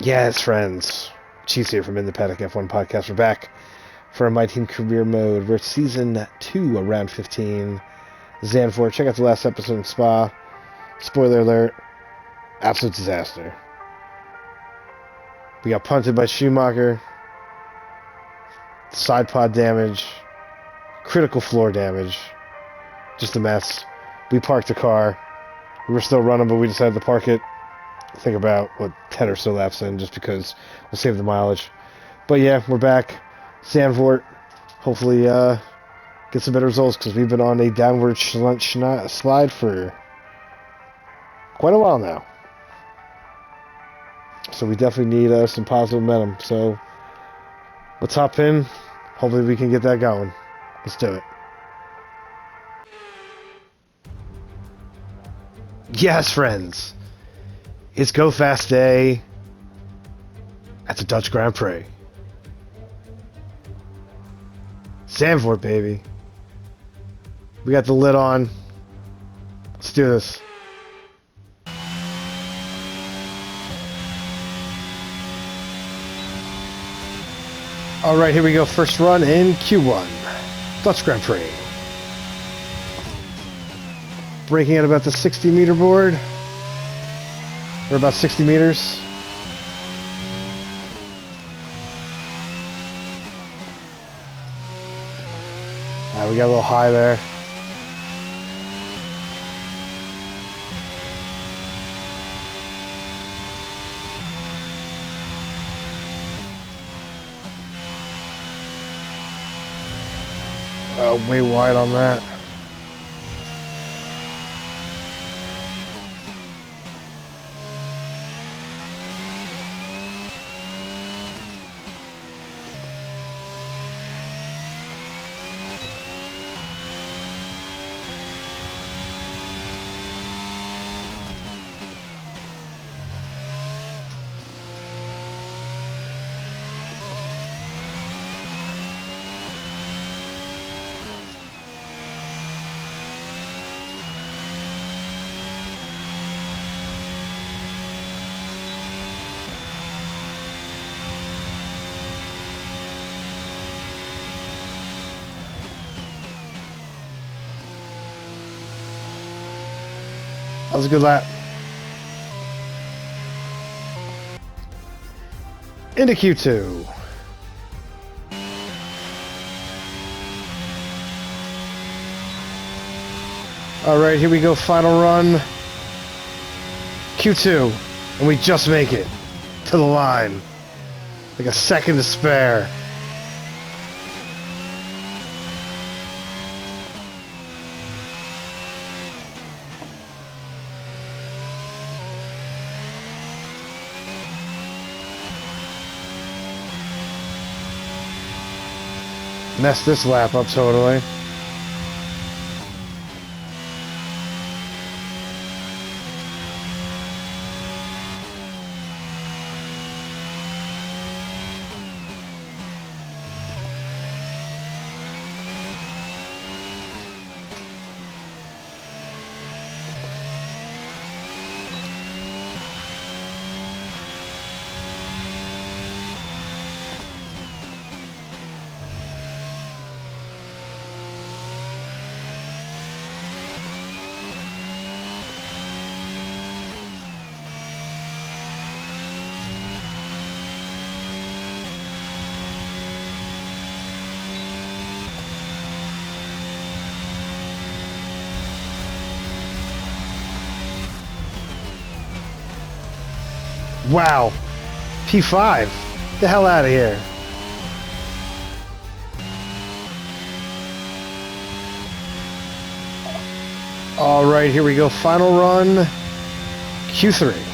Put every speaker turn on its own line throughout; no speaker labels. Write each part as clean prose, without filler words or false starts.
Yes, friends. Chiefs here from the Paddock F1 Podcast. We're back for My Team Career Mode. We're Season 2, Round 15. Zanvoort. Check out the last episode in Spa. Spoiler alert. Absolute disaster. We got punted by Schumacher. Side pod damage. Critical floor damage. Just a mess. We parked the car. We were still running, but we decided to park it. I think about, 10 or so laps in, just because we'll save the mileage. But yeah, we're back. Zanvoort. Hopefully, get some better results, because we've been on a downward slide for quite a while now. So we definitely need some positive momentum. So let's hop in. Hopefully we can get that going. Let's do it. Yes, friends. It's Go Fast Day at the Dutch Grand Prix. Zanvoort, baby. We got the lid on. Let's do this. Alright, here we go. First run in Q1. Dutch Grand Prix. Braking at about the 60-meter board. We're about 60 meters. We got a little high there. Way wide on that. That was a good lap. Into Q2. Alright, here we go, final run. Q2. And we just make it to the line. Like a second to spare. Messed this lap up totally. Wow. P5. Get the hell out of here. Alright, here we go. Final run. Q3.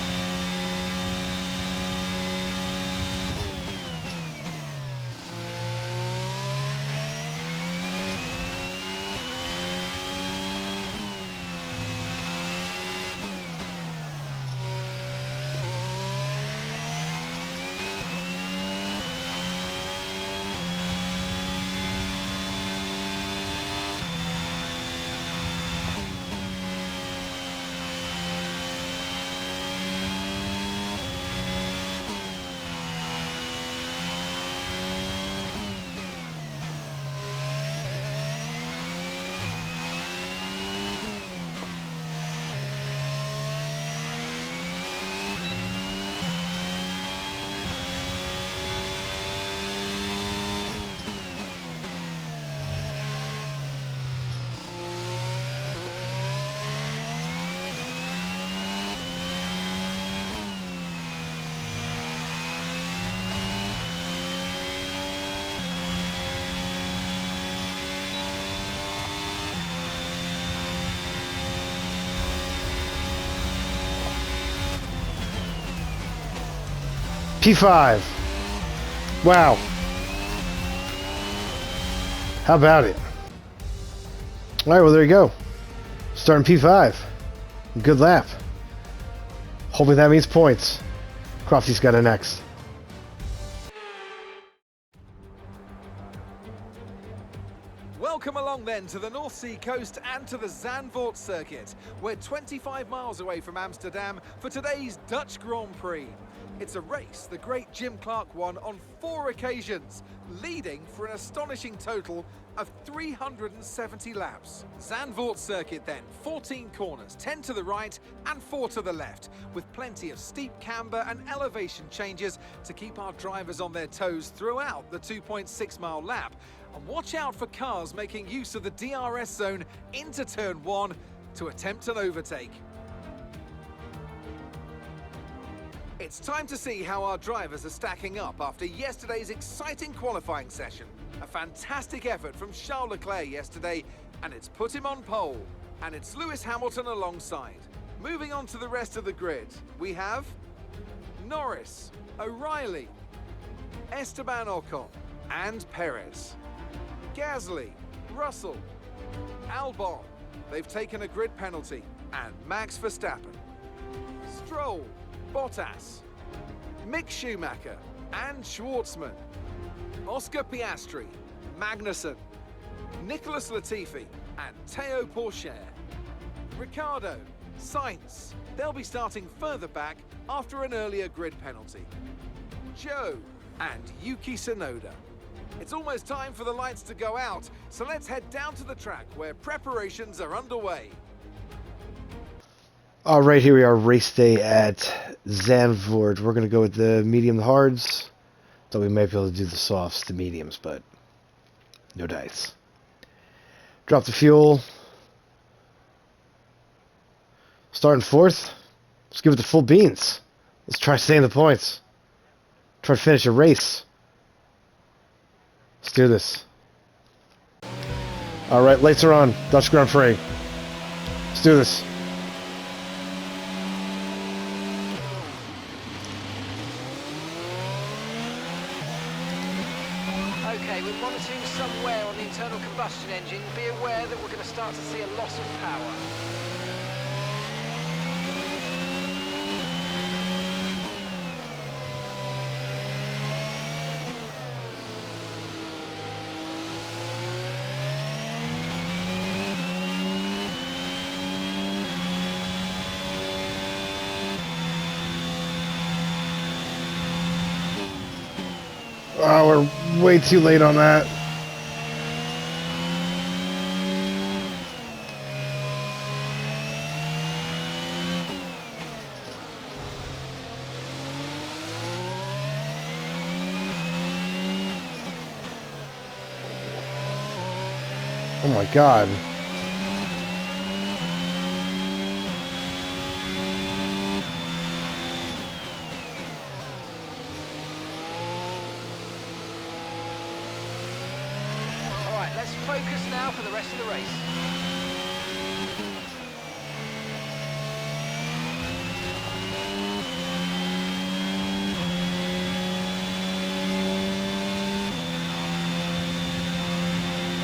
P5. Wow. How about it? All right, well, there you go. Starting P5. Good lap. Hopefully that means points. Crofty's got it next.
Welcome along then to the North Sea coast and to the Zanvoort circuit. We're 25 miles away from Amsterdam for today's Dutch Grand Prix. It's a race the great Jim Clark won on 4 occasions, leading for an astonishing total of 370 laps. Zanvoort circuit then, 14 corners, 10 to the right and 4 to the left, with plenty of steep camber and elevation changes to keep our drivers on their toes throughout the 2.6 mile lap. And watch out for cars making use of the DRS zone into turn 1 to attempt an overtake. It's time to see how our drivers are stacking up after yesterday's exciting qualifying session. A fantastic effort from Charles Leclerc yesterday, and it's put him on pole. And it's Lewis Hamilton alongside. Moving on to the rest of the grid, we have Norris, O'Reilly, Esteban Ocon, and Perez. Gasly, Russell, Albon, they've taken a grid penalty, and Max Verstappen. Stroll, Bottas, Mick Schumacher, and Schwartzman. Oscar Piastri, Magnussen, Nicholas Latifi, and Théo Pourchaire. Ricciardo, Sainz, they'll be starting further back after an earlier grid penalty. Joe and Yuki Tsunoda. It's almost time for the lights to go out, so let's head down to the track where preparations are underway.
All right, here we are, race day at Zanvoort. We're going to go with the medium, the hards. Thought we might be able to do the softs, the mediums, but no dice. Drop the fuel. Starting 4th. Let's give it the full beans. Let's try staying the points. Try to finish a race. Let's do this. All right, lights are on. Dutch Grand Prix. Let's do this.
Okay, we're monitoring some wear on the internal combustion engine. Be aware that we're going to start to see a loss of power.
Oh, we're way too late on that. Oh my God.
Let's focus now for the rest of the race.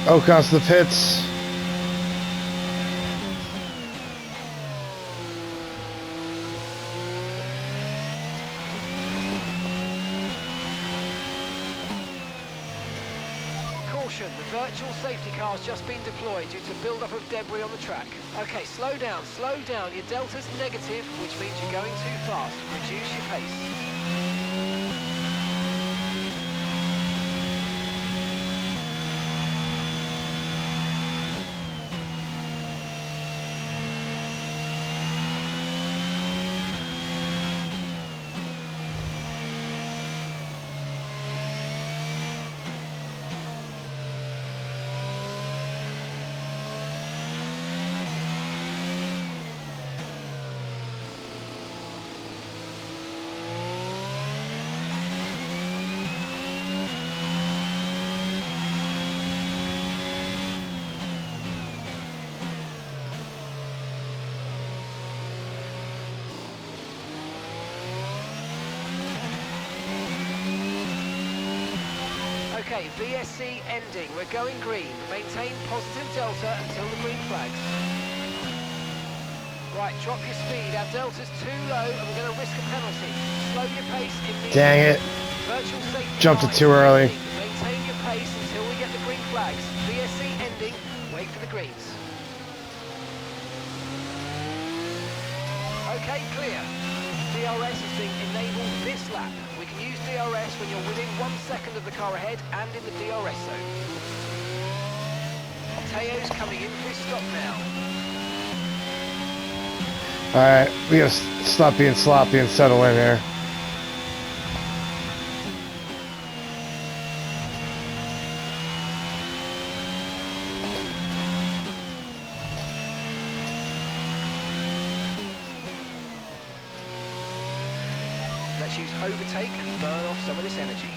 Ocon's to the pits.
Caution, the virtual safety car's just been deployed due to build-up of debris on the track. Okay, slow down. Your delta's negative, which means you're going too fast. Reduce your pace. Okay, VSC ending. We're going green. Maintain positive delta until the green flags. Right, drop your speed. Our delta's too low and we're going to risk a penalty. Slow your pace immediately.
Dang it.
Virtual safety
Jumped it
car
too
is
early.
ending. Maintain your pace until we get the green flags. VSC ending. Wait for the greens. Okay, clear. DRS is being enabled this lap. We can use DRS when you're within 1 second of the car ahead and in the DRS zone. Teo's coming in for his stop now.
Alright, we gotta stop being sloppy and settle in here.
Let's use overtake and burn off some of this energy.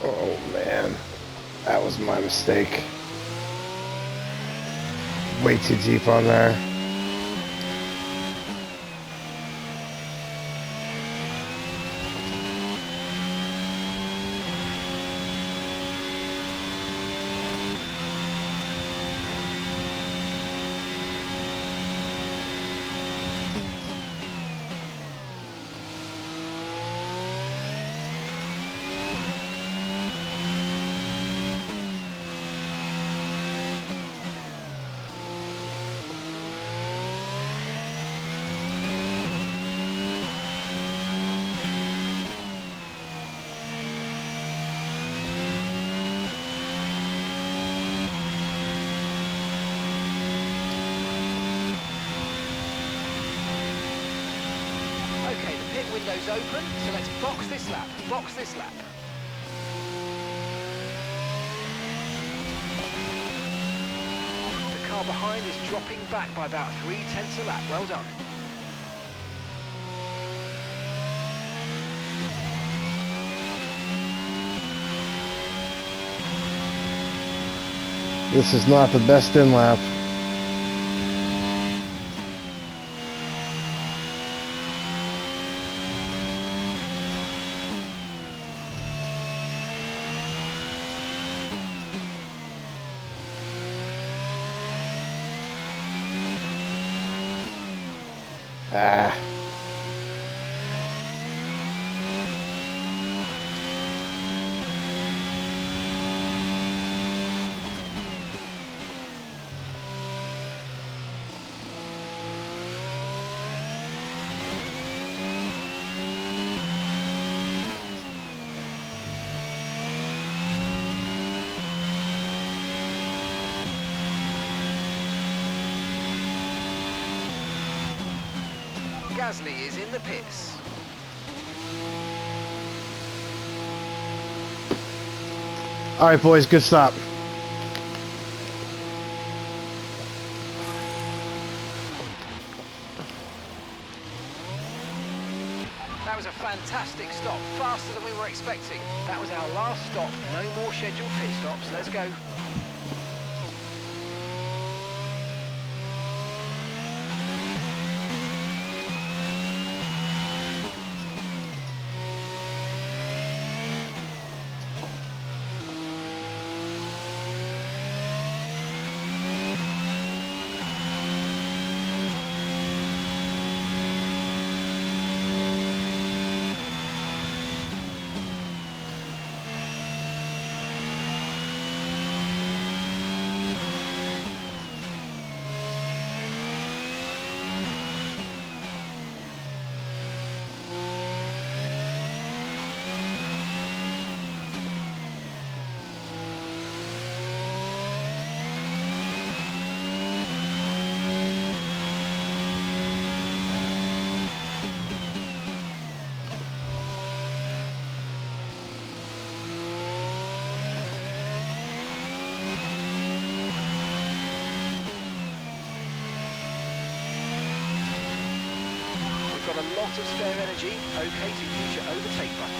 Oh man, that was my mistake. Way too deep on there.
Okay, the pit window's open, so let's box this lap. Box this lap. The car behind is dropping back by about 3/10 a lap. Well done.
This is not the best in lap. Ah.
Gasly is in the pits.
All right, boys, good stop.
That was a fantastic stop, faster than we were expecting. That was our last stop, no more scheduled pit stops. Let's go. Got a lot of spare energy, okay to use your overtake button.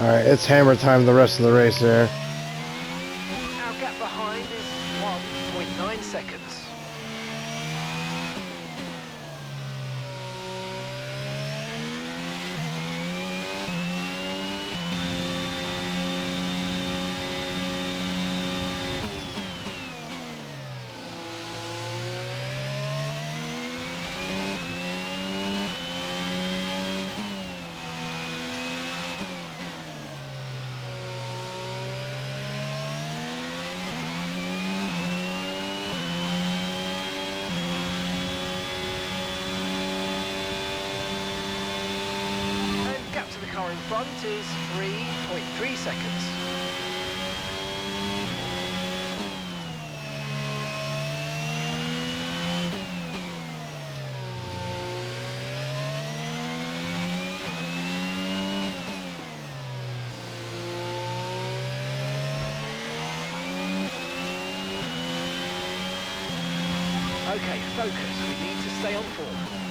Alright, it's hammer time the rest of the race there.
Our gap behind is 1.9 seconds. Car in front is 3.3 seconds. Okay, focus. We need to stay on form.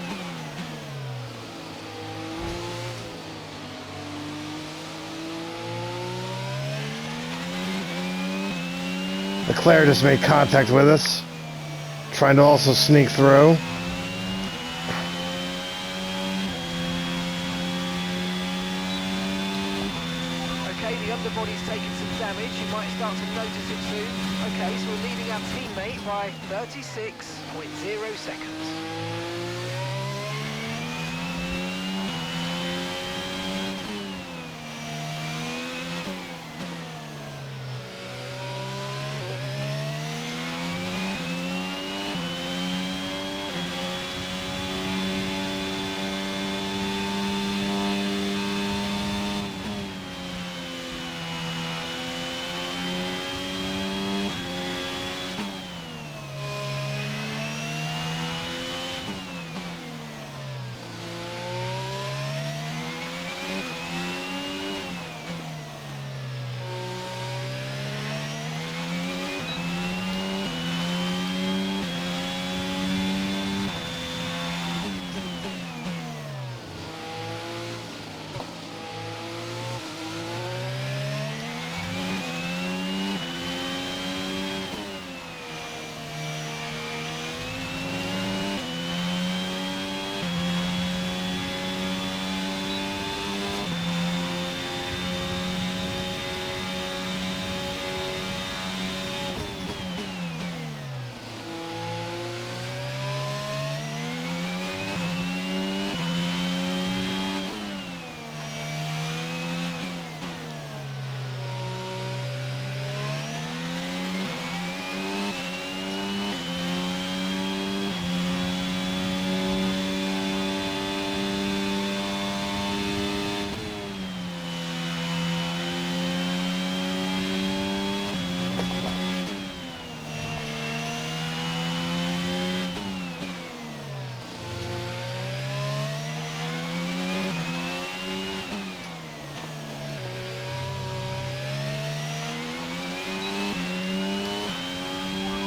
Leclerc just made contact with us, trying to also sneak through.
Okay, the underbody's taken some damage. You might start to notice it soon. Okay, so we're leading our teammate by 36.0 seconds.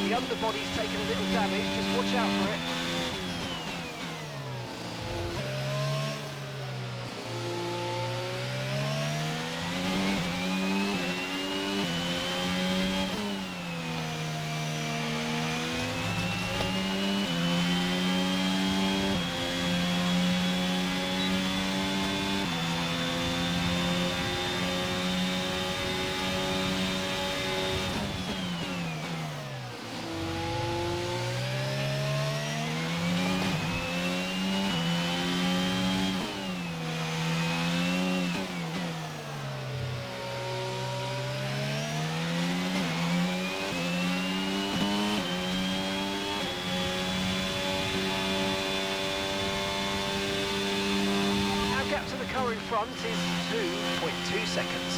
The underbody's taken a little damage, just watch out for it. Car in front is 2.2 seconds.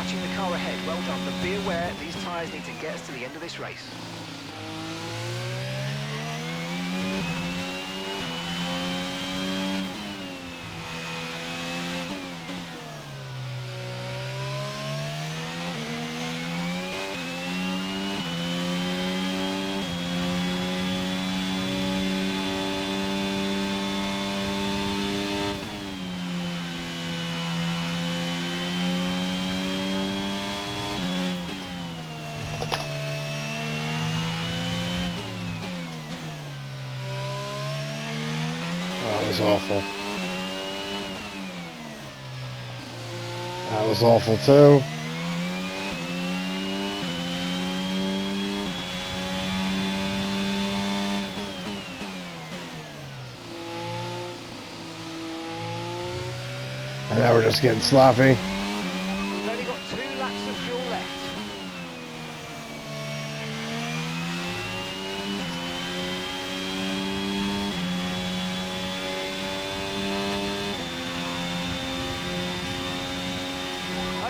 catching the car ahead. Well done, but be aware these tyres need to get us to the end of this race.
That was awful. That was awful too. And now we're just getting sloppy.
We've only got 2 laps of fuel left.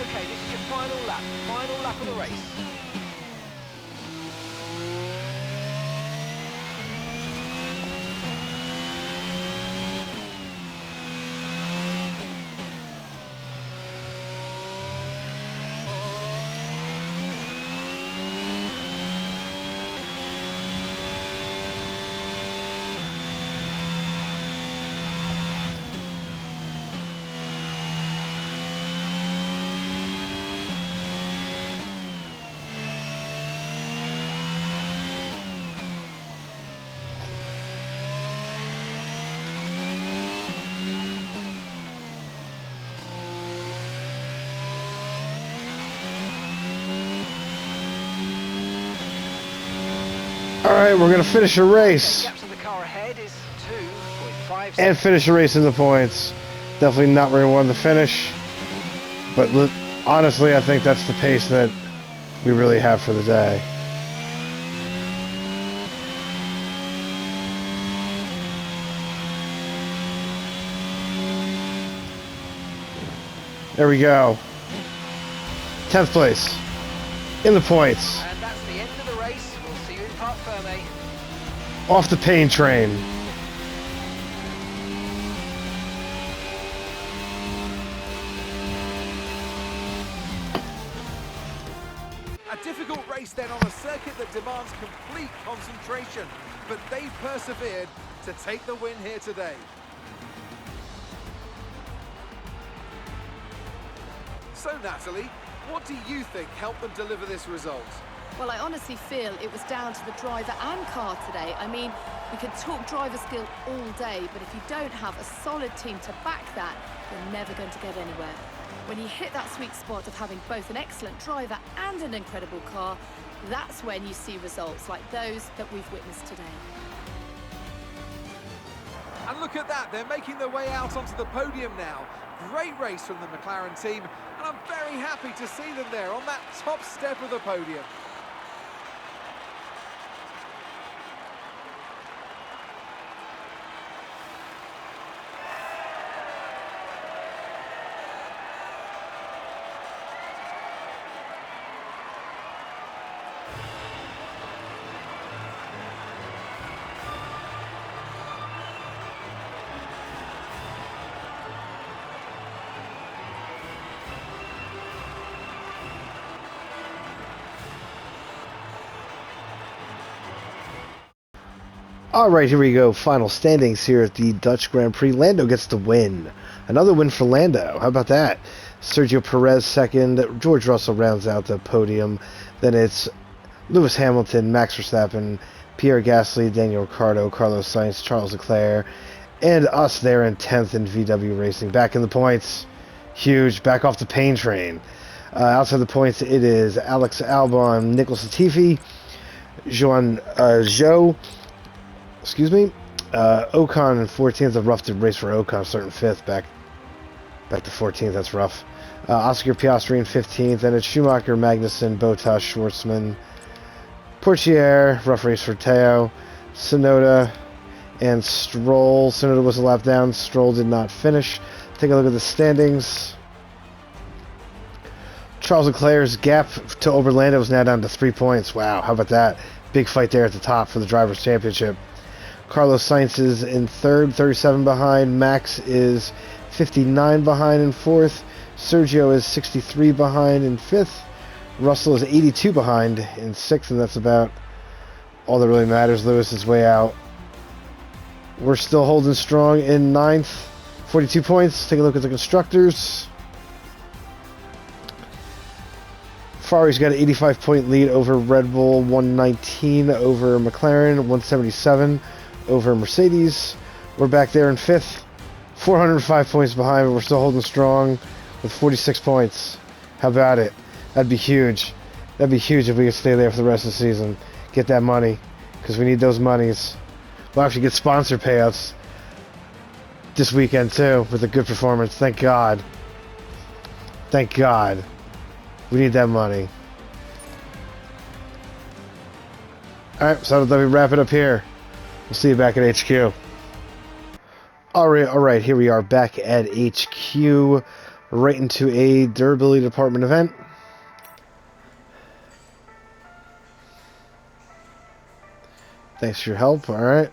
Okay, this is your final lap of the race.
Alright, we're gonna finish a race.
Gaps of the car ahead is 2.5
And finish a race in the points. Definitely not where we wanted to finish. But honestly, I think that's the pace that we really have for the day. There we go. 10th place. In the points.
And that's the end of the race. We'll see you in Parc Ferme.
Off the pain train.
A difficult race then on a circuit that demands complete concentration, but they persevered to take the win here today. So Natalie, what do you think helped them deliver this result?
Well, I honestly feel it was down to the driver and car today. I mean, we could talk driver skill all day, but if you don't have a solid team to back that, you're never going to get anywhere. When you hit that sweet spot of having both an excellent driver and an incredible car, that's when you see results like those that we've witnessed today.
And look at that, they're making their way out onto the podium now. Great race from the McLaren team, and I'm very happy to see them there on that top step of the podium.
Alright, here we go. Final standings here at the Dutch Grand Prix. Lando gets the win. Another win for Lando. How about that? Sergio Perez second. George Russell rounds out the podium. Then it's Lewis Hamilton, Max Verstappen, Pierre Gasly, Daniel Ricciardo, Carlos Sainz, Charles Leclerc, and us there in 10th in VW Racing. Back in the points. Huge. Back off the pain train. Outside the points, it is Alex Albon, Nicholas Latifi, Ocon in 14th, a rough race for Ocon, starting 5th, back to 14th, that's rough. Oscar Piastri in 15th, and it's Schumacher, Magnussen, Bottas, Schwartzman, Portier, rough race for Teo, Tsunoda, and Stroll. Tsunoda was a lap down, Stroll did not finish. Take a look at the standings. Charles Leclerc's gap to Oberlando is now down to 3 points. Wow, how about that? Big fight there at the top for the Drivers' Championship. Carlos Sainz is in third, 37 behind. Max is 59 behind in fourth. Sergio is 63 behind in fifth. Russell is 82 behind in sixth, and that's about all that really matters. Lewis is way out. We're still holding strong in ninth, 42 points. Take a look at the constructors. Ferrari's got an 85-point lead over Red Bull, 119 over McLaren, 177 over Mercedes. We're back there in fifth, 405 points behind, but we're still holding strong with 46 points. How about it? That'd be huge. That'd be huge if we could stay there for the rest of the season. Get that money, because we need those monies. We'll actually get sponsor payouts this weekend, too, with a good performance. Thank God. Thank God. We need that money. Alright, so let me wrap it up here. We'll see you back at HQ. Alright, here we are back at HQ. Right into a durability department event. Thanks for your help. Alright.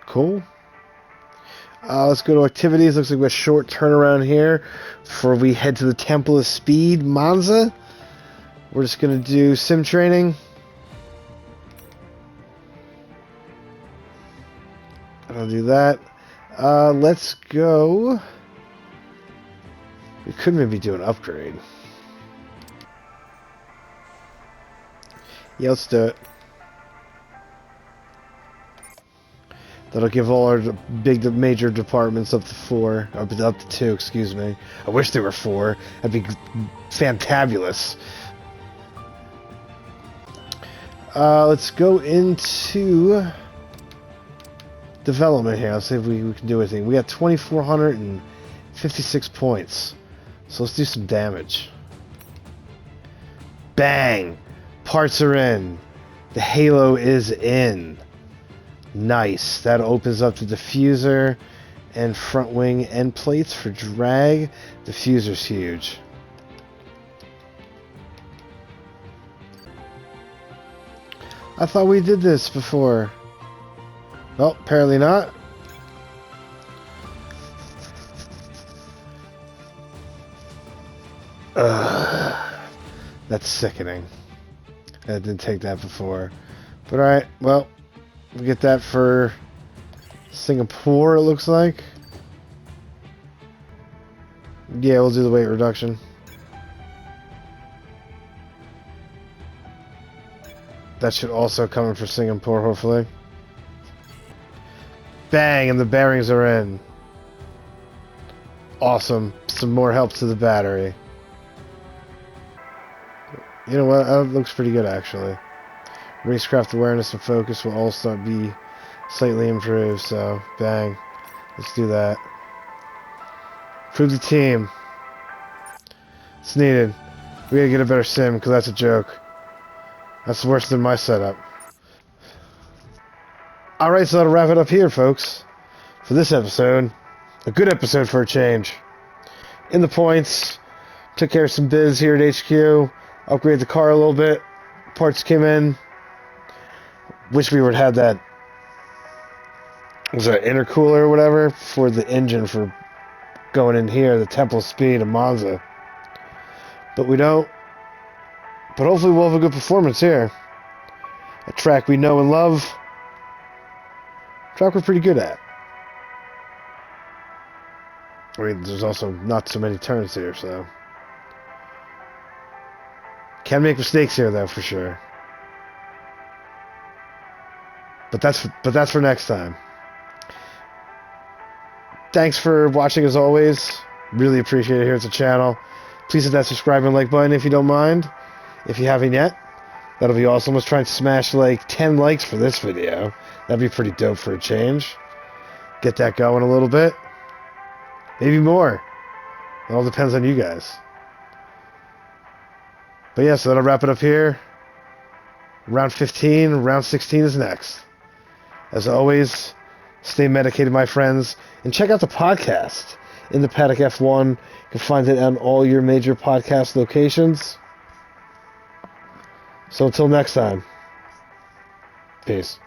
Cool. Let's go to activities. Looks like we have a short turnaround here before we head to the Temple of Speed, Monza. We're just going to do sim training. I'll do that. Let's go. We could maybe do an upgrade. Yeah, let's do it. That'll give all our major departments up to 4, up to 2, excuse me. I wish there were 4. That'd be fantabulous. Let's go into development here. Let's see if we can do anything. We got 2,456 points. So let's do some damage. Bang! Parts are in. The halo is in. Nice. That opens up the diffuser and front wing end plates for drag. Diffuser's huge. I thought we did this before. Well, apparently not. That's sickening. I didn't take that before. But alright, well, we get that for Singapore, it looks like. Yeah, we'll do the weight reduction. That should also come in for Singapore, hopefully. Bang, and the bearings are in. Awesome. Some more help to the battery. You know what? That looks pretty good, actually. Racecraft awareness and focus will all be slightly improved, so bang. Let's do that. Improve the team. It's needed. We gotta get a better sim, because that's a joke. That's worse than my setup. Alright, so that'll wrap it up here, folks. For this episode. A good episode for a change. In the points. Took care of some biz here at HQ. Upgraded the car a little bit. Parts came in. Wish we would have that. Was that intercooler or whatever for the engine for going in here, the Temple Speed of Monza. But we don't. But hopefully we'll have a good performance here. A track we know and love. A track we're pretty good at. I mean, there's also not so many turns here, so. Can make mistakes here, though, for sure. But that's for next time. Thanks for watching as always. Really appreciate it here at the channel. Please hit that subscribe and like button if you don't mind. If you haven't yet, that'll be awesome. Let's try and smash like 10 likes for this video. That'd be pretty dope for a change. Get that going a little bit. Maybe more. It all depends on you guys. But yeah, so that'll wrap it up here. Round 15, round 16 is next. As always, stay medicated, my friends, and check out the podcast. in the Paddock F1. You can find it on all your major podcast locations. So until next time, peace.